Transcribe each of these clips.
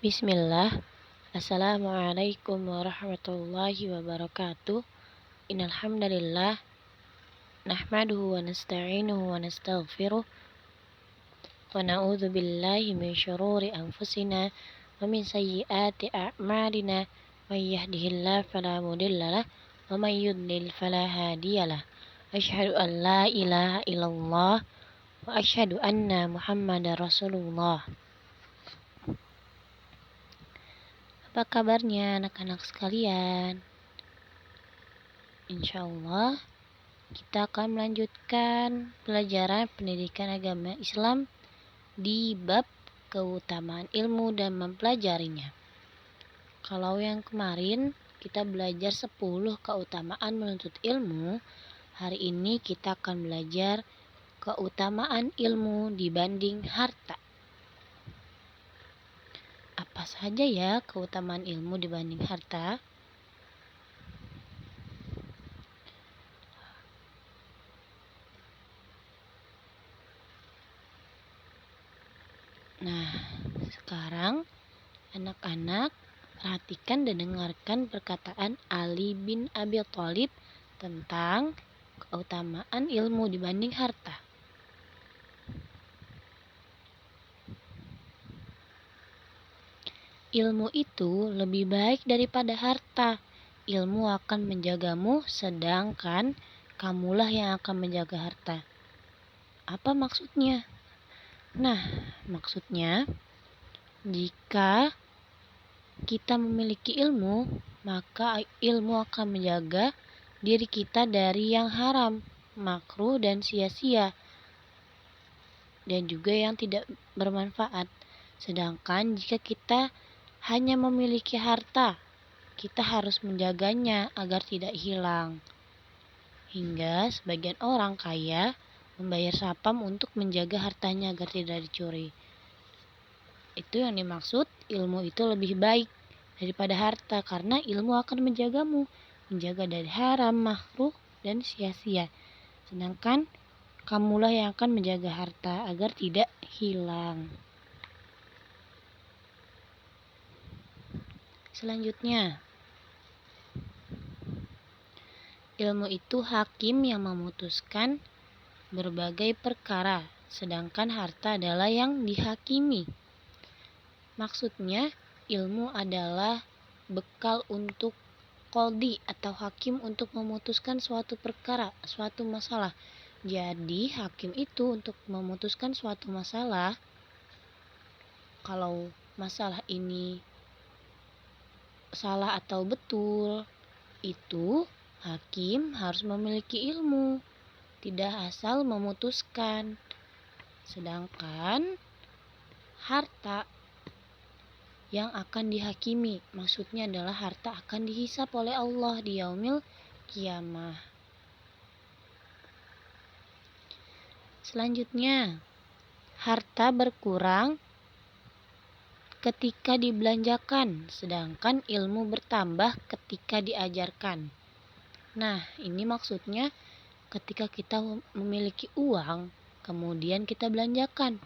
Bismillah. Assalamualaikum warahmatullahi wabarakatuh. Innal hamdalillah nahmaduhu wa nasta'inuhu wa nastaghfiruh wa na'udzu billahi min syururi anfusina wa min sayyiati a'malina. May yahdihillahu fala mudhillalah wa may yudlil fala hadiyalah. Asyhadu an la ilaha illallah wa asyhadu anna Muhammadar Rasulullah. Apa kabarnya anak-anak sekalian? Insyaallah kita akan melanjutkan pelajaran pendidikan agama Islam di bab keutamaan ilmu dan mempelajarinya. Kalau yang kemarin kita belajar 10 keutamaan menuntut ilmu, hari ini kita akan belajar keutamaan ilmu dibanding harta. Apa saja ya keutamaan ilmu dibanding harta? Nah, sekarang anak-anak perhatikan dan dengarkan perkataan Ali bin Abi Thalib tentang keutamaan ilmu dibanding harta. Ilmu itu lebih baik daripada harta. Ilmu akan menjagamu, sedangkan kamulah yang akan menjaga harta. Apa maksudnya? Nah, maksudnya jika kita memiliki ilmu, maka ilmu akan menjaga diri kita dari yang haram, makruh dan sia-sia, dan juga yang tidak bermanfaat. Sedangkan jika kita hanya memiliki harta, kita harus menjaganya agar tidak hilang. Hingga sebagian orang kaya membayar sapam untuk menjaga hartanya agar tidak dicuri. Itu yang dimaksud ilmu itu lebih baik daripada harta, karena ilmu akan menjagamu, menjaga dari haram, makruh, dan sia-sia. Sedangkan kamulah yang akan menjaga harta agar tidak hilang. Selanjutnya, ilmu itu hakim yang memutuskan berbagai perkara, sedangkan harta adalah yang dihakimi. Maksudnya, ilmu adalah bekal untuk qadhi atau hakim untuk memutuskan suatu perkara, suatu masalah. Jadi, hakim itu untuk memutuskan suatu masalah. Kalau masalah ini salah atau betul, itu hakim harus memiliki ilmu, tidak asal memutuskan. Sedangkan harta yang akan dihakimi, maksudnya adalah harta akan dihisap oleh Allah di yaumil kiamah. Selanjutnya, harta berkurang ketika dibelanjakan, sedangkan ilmu bertambah ketika diajarkan. Nah, ini maksudnya ketika kita memiliki uang, kemudian kita belanjakan,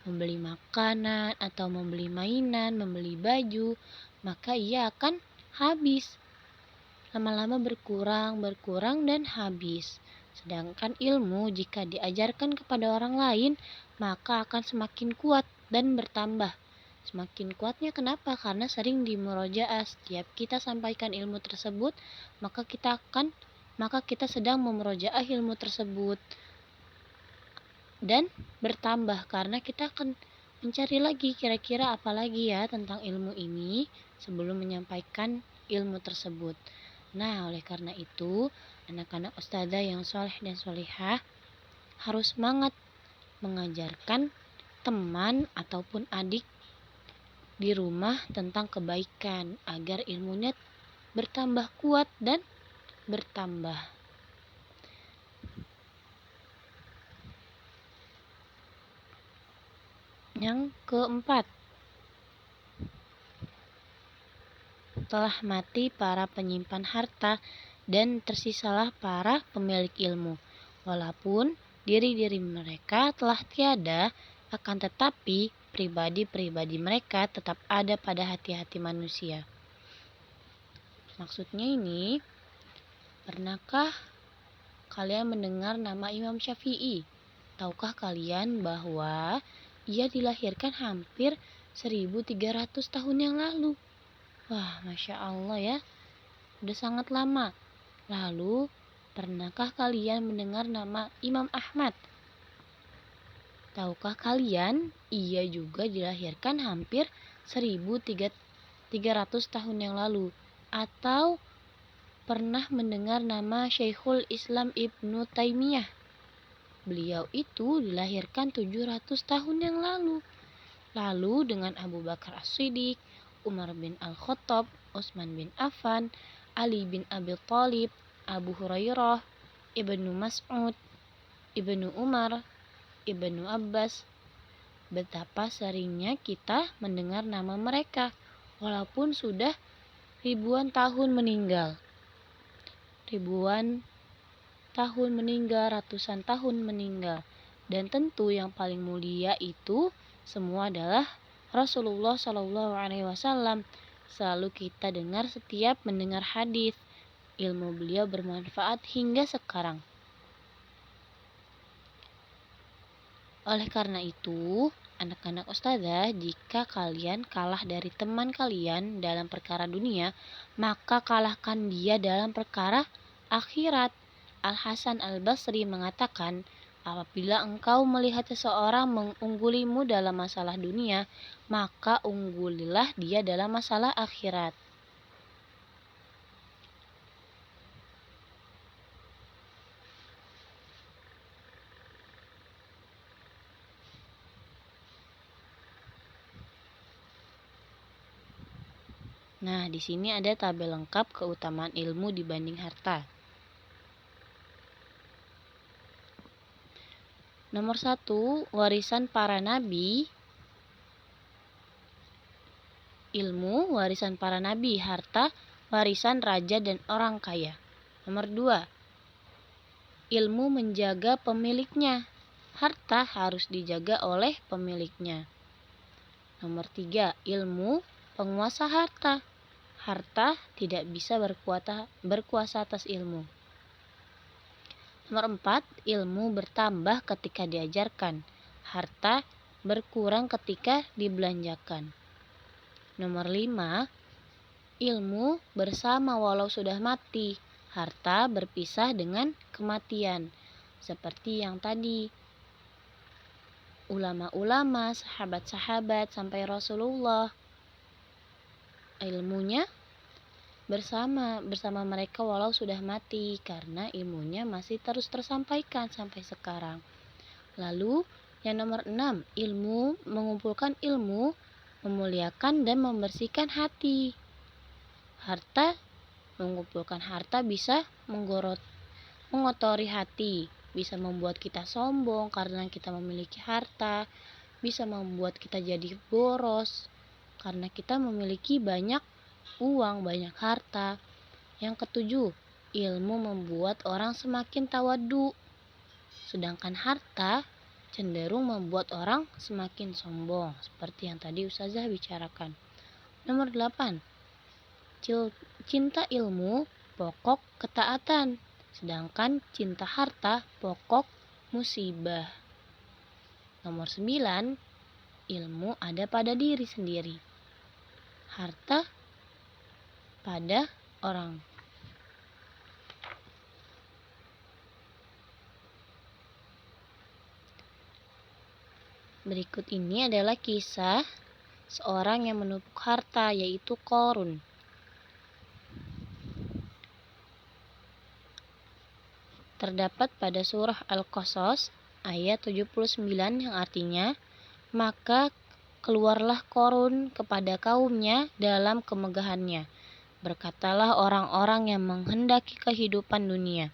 membeli makanan atau membeli mainan, membeli baju, maka ia akan habis. Lama-lama berkurang dan habis. Sedangkan ilmu jika diajarkan kepada orang lain, maka akan semakin kuat dan bertambah. Semakin kuatnya kenapa? Karena sering dimurojaah. Setiap kita sampaikan ilmu tersebut, maka kita sedang memurojaah ilmu tersebut. Dan bertambah karena kita akan mencari lagi kira-kira apa lagi ya tentang ilmu ini sebelum menyampaikan ilmu tersebut. Nah, oleh karena itu, anak-anak ustazah yang soleh dan solehah harus semangat mengajarkan teman ataupun adik di rumah tentang kebaikan agar ilmunya bertambah kuat dan bertambah. Yang keempat, telah mati para penyimpan harta dan tersisalah para pemilik ilmu. Walaupun diri-diri mereka telah tiada, akan tetapi pribadi-pribadi mereka tetap ada pada hati-hati manusia. Maksudnya ini, pernahkah kalian mendengar nama Imam Syafi'i? Tahukah kalian bahwa ia dilahirkan hampir 1300 tahun yang lalu? Wah, Masya Allah ya, udah sangat lama. Lalu, pernahkah kalian mendengar nama Imam Ahmad? Tahukah kalian, ia juga dilahirkan hampir 1300 tahun yang lalu. Atau pernah mendengar nama Syekhul Islam Ibnu Taimiyah? Beliau itu dilahirkan 700 tahun yang lalu. Lalu dengan Abu Bakar As-Siddiq, Umar bin Al-Khattab, Utsman bin Affan, Ali bin Abi Thalib, Abu Hurairah, Ibnu Mas'ud, Ibnu Umar, Ibnu Abbas. Betapa seringnya kita mendengar nama mereka, walaupun sudah ribuan tahun meninggal. Ratusan tahun meninggal. Dan tentu yang paling mulia itu semua adalah Rasulullah SAW. Selalu kita dengar setiap mendengar hadis. Ilmu beliau bermanfaat hingga sekarang. Oleh karena itu, anak-anak ustazah, jika kalian kalah dari teman kalian dalam perkara dunia, maka kalahkan dia dalam perkara akhirat. Al-Hasan Al-Basri mengatakan, apabila engkau melihat seseorang mengunggulimu dalam masalah dunia, maka unggulilah dia dalam masalah akhirat. Nah, di sini ada tabel lengkap keutamaan ilmu dibanding harta. Nomor 1, warisan para nabi. Ilmu, warisan para nabi. Harta, warisan raja dan orang kaya. Nomor 2, ilmu menjaga pemiliknya. Harta harus dijaga oleh pemiliknya. Nomor 3, ilmu penguasa harta. Harta tidak bisa berkuasa atas ilmu. Nomor 4, ilmu bertambah ketika diajarkan. Harta berkurang ketika dibelanjakan. Nomor 5, ilmu bersama walau sudah mati. Harta berpisah dengan kematian. Seperti yang tadi, ulama-ulama, sahabat-sahabat, sampai Rasulullah. Ilmunya bersama mereka walau sudah mati, karena ilmunya masih terus tersampaikan sampai sekarang. Lalu yang nomor 6, ilmu mengumpulkan ilmu, memuliakan dan membersihkan hati. Harta, mengumpulkan harta bisa mengotori hati, bisa membuat kita sombong karena kita memiliki harta, bisa membuat kita jadi boros karena kita memiliki banyak uang, banyak harta. Yang ketujuh, ilmu membuat orang semakin tawadu, sedangkan harta cenderung membuat orang semakin sombong, seperti yang tadi Ustazah bicarakan. Nomor 8, cinta ilmu pokok ketaatan, sedangkan cinta harta pokok musibah. Nomor 9, ilmu ada pada diri sendiri, harta pada orang. Berikut ini adalah kisah seorang yang menumpuk harta, yaitu Qarun. Terdapat pada surah Al-Qasas ayat 79 yang artinya, maka keluarlah Qarun kepada kaumnya dalam kemegahannya. Berkatalah orang-orang yang menghendaki kehidupan dunia,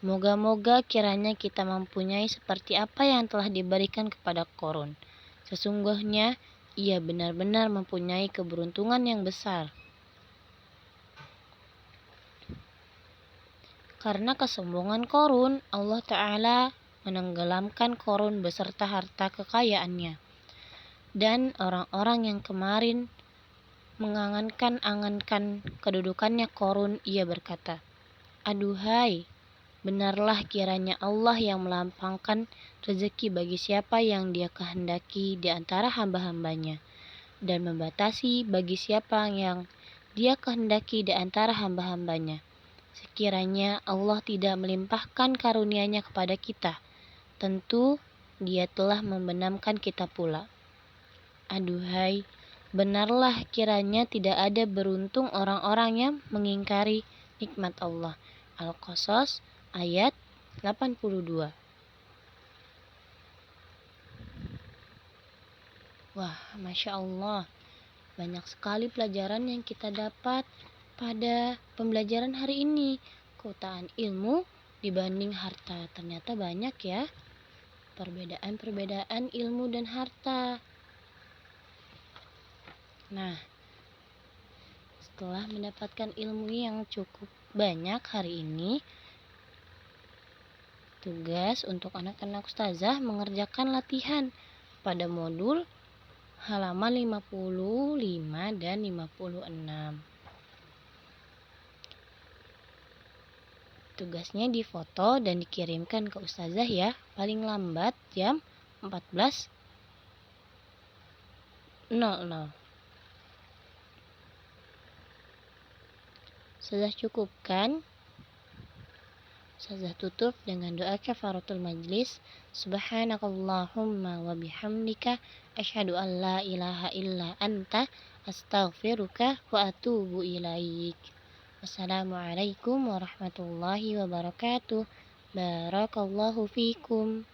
moga-moga kiranya kita mempunyai seperti apa yang telah diberikan kepada Qarun. Sesungguhnya ia benar-benar mempunyai keberuntungan yang besar. Karena kesombongan Qarun, Allah Ta'ala menenggelamkan Qarun beserta harta kekayaannya. Dan orang-orang yang kemarin mengangankan kedudukannya Korun, ia berkata, "Aduhai, benarlah kiranya Allah yang melapangkan rezeki bagi siapa yang Dia kehendaki di antara hamba-hambanya, dan membatasi bagi siapa yang Dia kehendaki di antara hamba-hambanya. Sekiranya Allah tidak melimpahkan karunia-Nya kepada kita, tentu Dia telah membenamkan kita pula. Aduhai, benarlah kiranya tidak ada beruntung orang-orang yang mengingkari nikmat Allah." Al-Qasas ayat 82. Wah, Masya Allah, banyak sekali pelajaran yang kita dapat pada pembelajaran hari ini. Keutamaan ilmu dibanding harta. Ternyata banyak ya perbedaan-perbedaan ilmu dan harta. Nah, setelah mendapatkan ilmu yang cukup banyak hari ini, tugas untuk anak-anak ustazah mengerjakan latihan pada modul halaman 55 dan 56. Tugasnya difoto dan dikirimkan ke ustazah ya, paling lambat jam 14.00. Sudah cukup kan? Ustazah tutup dengan doa kafaratul majlis. Subhanakallahumma wa bihamdika asyhadu an la ilaha illa anta astaghfiruka wa atubu ilaik. Wassalamualaikum warahmatullahi wabarakatuh. Barakallahu fikum.